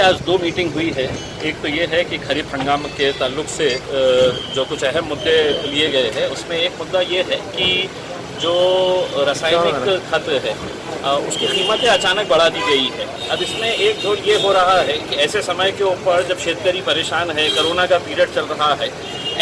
आज दो मीटिंग हुई है। एक तो ये है कि खरीफ हंगाम के ताल्लुक से जो कुछ अहम मुद्दे लिए गए हैं, उसमें एक मुद्दा ये है कि जो रासायनिक खत है उसकी कीमतें अचानक बढ़ा दी गई है। अब इसमें एक जो ये हो रहा है कि ऐसे समय के ऊपर जब शेतकरी परेशान है, कोरोना का पीरियड चल रहा है,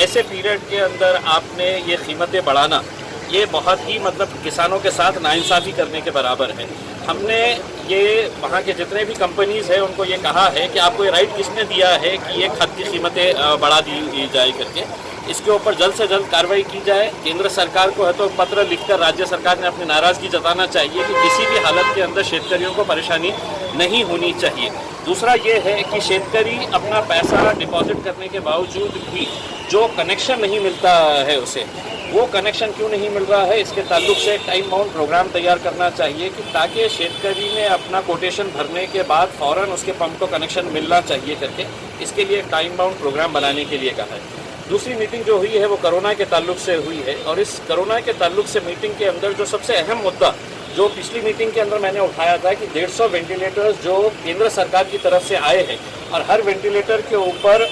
ऐसे पीरियड के अंदर आपने ये कीमतें बढ़ाना, ये बहुत ही मतलब किसानों के साथ नाइंसाफ़ी करने के बराबर है। हमने ये वहाँ के जितने भी कंपनीज़ हैं उनको ये कहा है कि आपको ये राइट किसने दिया है कि ये खत की कीमतें बढ़ा दी जाए करके। इसके ऊपर जल्द से जल्द कार्रवाई की जाए। केंद्र सरकार को है तो पत्र लिखकर राज्य सरकार ने अपनी नाराज़गी जताना चाहिए कि किसी भी हालत के अंदर शेतकरियों को परेशानी नहीं होनी चाहिए। दूसरा ये है कि शेतकरी अपना पैसा डिपॉजिट करने के बावजूद भी जो कनेक्शन नहीं मिलता है उसे, वो कनेक्शन क्यों नहीं मिल रहा है, इसके ताल्लुक से टाइम बाउंड प्रोग्राम तैयार करना चाहिए कि ताकि शेतकरी ने अपना कोटेशन भरने के बाद फ़ौरन उसके पंप को कनेक्शन मिलना चाहिए करके, इसके लिए टाइम बाउंड प्रोग्राम बनाने के लिए कहा है। दूसरी मीटिंग जो हुई है वो कोरोना के ताल्लुक से हुई है, और इस कोरोना के ताल्लुक से मीटिंग के अंदर जो सबसे अहम मुद्दा जो पिछली मीटिंग के अंदर मैंने उठाया था कि 150 वेंटिलेटर्स जो केंद्र सरकार की तरफ से आए हैं और हर वेंटिलेटर के ऊपर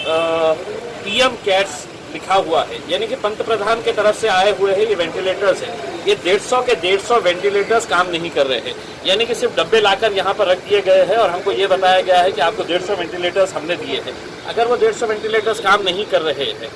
PM केयर्स लिखा हुआ है, यानी कि पंत प्रधान के तरफ से आए हुए हैं ये वेंटिलेटर्स हैं। ये 150 के 150 वेंटिलेटर्स काम नहीं कर रहे हैं, यानी कि सिर्फ डब्बे लाकर यहाँ पर रख दिए गए हैं और हमको ये बताया गया है कि आपको 150 वेंटिलेटर्स हमने दिए हैं। अगर वो 150 वेंटिलेटर्स काम नहीं कर रहे हैं,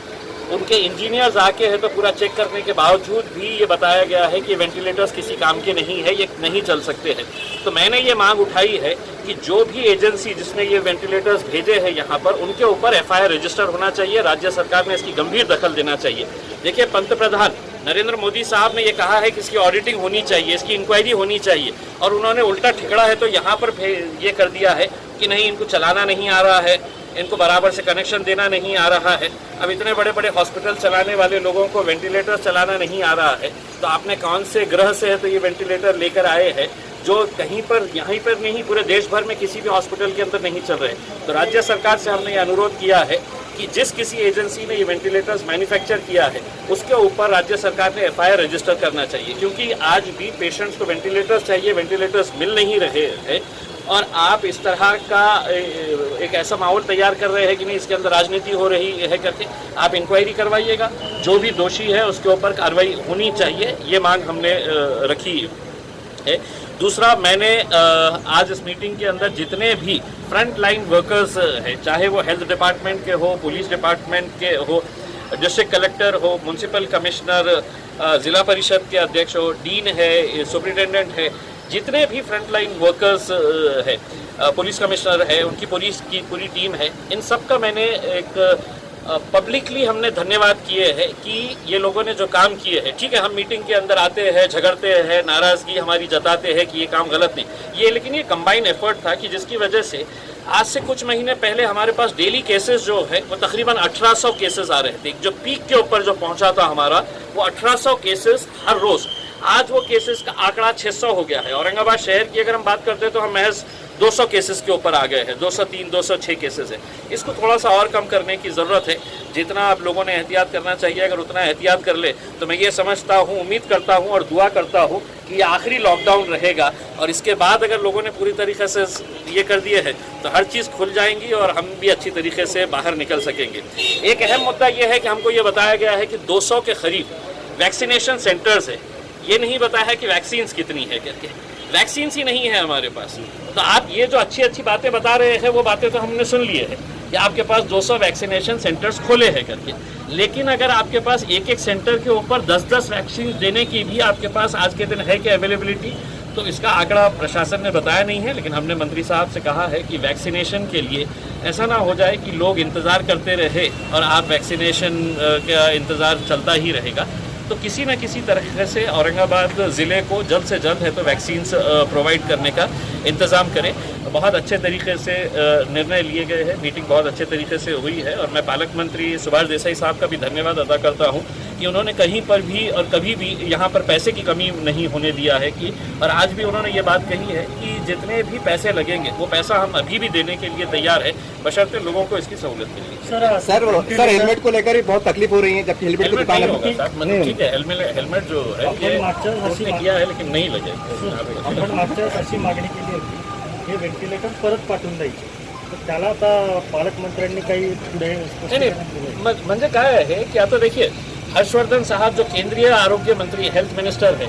उनके इंजीनियर्स आके है तो पूरा चेक करने के बावजूद भी ये बताया गया है कि वेंटिलेटर्स किसी काम के नहीं है, ये नहीं चल सकते हैं। तो मैंने ये मांग उठाई है कि जो भी एजेंसी जिसने ये वेंटिलेटर्स भेजे हैं यहाँ पर, उनके ऊपर FIR रजिस्टर होना चाहिए। राज्य सरकार ने इसकी गंभीर दखल देना चाहिए। देखिए, पंत प्रधान नरेंद्र मोदी साहब ने ये कहा है कि इसकी ऑडिटिंग होनी चाहिए, इसकी इंक्वायरी होनी चाहिए, और उन्होंने उल्टा ठिकड़ा है तो यहाँ पर ये कर दिया है कि नहीं, इनको चलाना नहीं आ रहा है, इनको बराबर से कनेक्शन देना नहीं आ रहा है। अब इतने बड़े बड़े हॉस्पिटल चलाने वाले लोगों को वेंटिलेटर चलाना नहीं आ रहा है, तो आपने कौन से ग्रह से है तो ये वेंटिलेटर लेकर आए हैं जो कहीं पर, यहीं पर नहीं, पूरे देश भर में किसी भी हॉस्पिटल के अंदर नहीं चल रहे। तो राज्य सरकार से हमने ये अनुरोध किया है कि जिस किसी एजेंसी ने ये वेंटिलेटर्स मैन्युफैक्चर किया है उसके ऊपर राज्य सरकार ने FIR रजिस्टर करना चाहिए, क्योंकि आज भी पेशेंट्स को वेंटिलेटर्स चाहिए, वेंटिलेटर्स मिल नहीं रहे हैं, और आप इस तरह का एक ऐसा माहौल तैयार कर रहे हैं कि नहीं, इसके अंदर राजनीति हो रही है करके। आप इंक्वायरी करवाइएगा, जो भी दोषी है उसके ऊपर कार्रवाई होनी चाहिए, ये मांग हमने रखी है। दूसरा, मैंने आज इस मीटिंग के अंदर जितने भी फ्रंट लाइन वर्कर्स हैं, चाहे वो हेल्थ डिपार्टमेंट के हो, पुलिस डिपार्टमेंट के हो, डिस्ट्रिक्ट कलेक्टर हो, म्यूनसिपल कमिश्नर, ज़िला परिषद के अध्यक्ष हो, डीन है, सुपरिटेंडेंट है, जितने भी फ्रंट लाइन वर्कर्स है, पुलिस कमिश्नर है, उनकी पुलिस की पूरी टीम है, इन सब का मैंने एक पब्लिकली हमने धन्यवाद किए हैं कि ये लोगों ने जो काम किए हैं। ठीक है, हम मीटिंग के अंदर आते हैं, झगड़ते हैं, नाराज़गी हमारी जताते हैं कि ये काम गलत नहीं, ये लेकिन ये कंबाइन एफर्ट था कि जिसकी वजह से आज से कुछ महीने पहले हमारे पास डेली केसेस जो है वो तकरीबन 1800 केसेस आ रहे थे। जो पीक के ऊपर जो पहुंचा था हमारा, वो 1800 केसेस हर रोज़। आज वो केसेस का आंकड़ा 600 हो गया है। औरंगाबाद शहर की अगर हम बात करते हैं तो हम महज 200 केसेस के ऊपर आ गए हैं, 203, 206 केसेस है। इसको थोड़ा सा और कम करने की ज़रूरत है। जितना आप लोगों ने एहतियात करना चाहिए, अगर उतना एहतियात कर ले तो मैं ये समझता हूँ, उम्मीद करता हूँ और दुआ करता हूँ कि ये आखिरी लॉकडाउन रहेगा, और इसके बाद अगर लोगों ने पूरी तरीके से ये कर दिए है तो हर चीज़ खुल जाएंगी और हम भी अच्छी तरीके से बाहर निकल सकेंगे। एक अहम मुद्दा ये है कि हमको ये बताया गया है कि 200 के करीब वैक्सीनेशन सेंटर्स है। ये नहीं बताया है कि वैक्सीन्स कितनी है करके, वैक्सीन्स ही नहीं है हमारे पास। तो आप ये जो अच्छी अच्छी बातें बता रहे हैं वो बातें तो हमने सुन लिए हैं कि आपके पास 200 वैक्सीनेशन सेंटर्स खोले हैं करके, लेकिन अगर आपके पास एक एक सेंटर के ऊपर 10-10 वैक्सीन देने की भी आपके पास आज के दिन है कि अवेलेबिलिटी, तो इसका आंकड़ा प्रशासन ने बताया नहीं है। लेकिन हमने मंत्री साहब से कहा है कि वैक्सीनेशन के लिए ऐसा ना हो जाए कि लोग इंतज़ार करते रहे और आप वैक्सीनेशन का इंतज़ार चलता ही रहेगा। तो किसी न किसी तरह से औरंगाबाद ज़िले को जल्द से जल्द है तो वैक्सीन्स प्रोवाइड करने का इंतज़ाम करें। बहुत अच्छे तरीके से निर्णय लिए गए हैं, मीटिंग बहुत अच्छे तरीके से हुई है, और मैं पालक मंत्री सुभाष देसाई साहब का भी धन्यवाद अदा करता हूं कि उन्होंने कहीं पर भी और कभी भी यहाँ पर पैसे की कमी नहीं होने दिया है कि, और आज भी उन्होंने ये बात कही है कि जितने भी पैसे लगेंगे वो पैसा हम अभी भी देने के लिए तैयार है, बशर्ते लोगों को इसकी सहूलत मिलेगी। सर हेलमेट को लेकर बहुत तकलीफ हो रही है, जबकि हेलमेट की दुकान है। ठीक है, हेलमेट जो है उसने किया है लेकिन नहीं लगेगा। मागणी केली होती हे व्हेंटिलेटर परत पाठवून द्यायचे, त्याला आता पालकमंत्र्यांनी काही पुढे नहीं नहीं म्हणजे काय है कि आता देखिए हर्षवर्धन साहब जो केंद्रीय आरोग्य मंत्री हेल्थ मिनिस्टर है,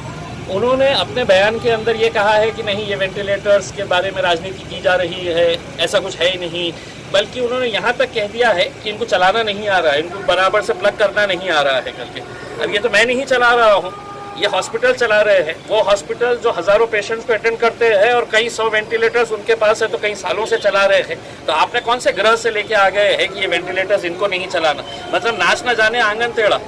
उन्होंने अपने बयान के अंदर ये कहा है कि नहीं ये वेंटिलेटर्स के बारे में राजनीति की जा रही है, ऐसा कुछ है ही नहीं। बल्कि उन्होंने यहाँ तक कह दिया है कि इनको चलाना नहीं आ रहा है, इनको बराबर से प्लग करना नहीं आ रहा है करके। अब ये तो मैं नहीं चला रहा हूँ, ये हॉस्पिटल चला रहे हैं। वो हॉस्पिटल जो हज़ारों पेशेंट्स को अटेंड करते हैं और कई 100 वेंटिलेटर्स उनके पास है, तो कई सालों से चला रहे हैं। तो आपने कौन से ग्रह से लेके आ गए हैं कि ये वेंटिलेटर्स इनको नहीं चलाना? मतलब नाच न जाने आंगन टेढ़ा।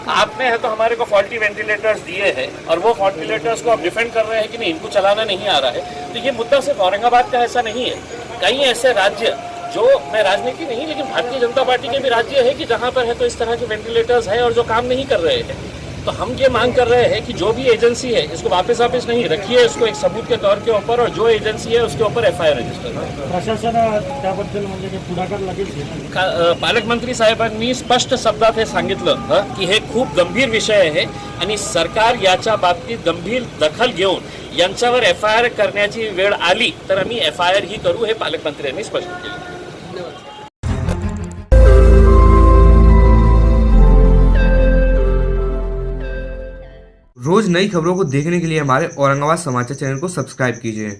आपने है तो हमारे को फॉल्टी वेंटिलेटर्स दिए हैं और वो वेंटिलेटर्स को आप डिफेंड कर रहे हैं कि नहीं इनको चलाना नहीं आ रहा है। तो ये मुद्दा सिर्फ औरंगाबाद का ऐसा नहीं है, कई ऐसे राज्य जो, मैं राजनीति नहीं लेकिन भारतीय जनता पार्टी के भी राज्य है कि जहाँ पर है तो इस तरह के वेंटिलेटर्स है और जो काम नहीं कर रहे हैं। तो हम ये मांग कर रहे हैं कि जो भी एजेंसी है इसको वापस नहीं रखिए, इसको एक सबूत के तौर के ऊपर, और जो एजेंसी है उसके ऊपर FIR रजिस्टर करें। प्रशासन त्याबद्दल म्हणजे काही पुढाकार लगेच घेईल? पालकमंत्री साहेबांनी स्पष्ट शब्दात हे सांगितलं की हे खूप गंभीर विषय आहे आणि सरकार याच्या बाबतीत गंभीर दखल घेऊन यांच्यावर FIR करण्याची वेळ आली तर आम्ही FIR ही करू, हे पालकमंत्र्यांनी स्पष्ट केलं। रोज नई खबरों को देखने के लिए हमारे औरंगाबाद समाचार चैनल को सब्सक्राइब कीजिए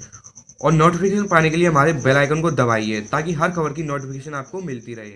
और नोटिफिकेशन पाने के लिए हमारे बेल आइकन को दबाइए ताकि हर खबर की नोटिफिकेशन आपको मिलती रहे।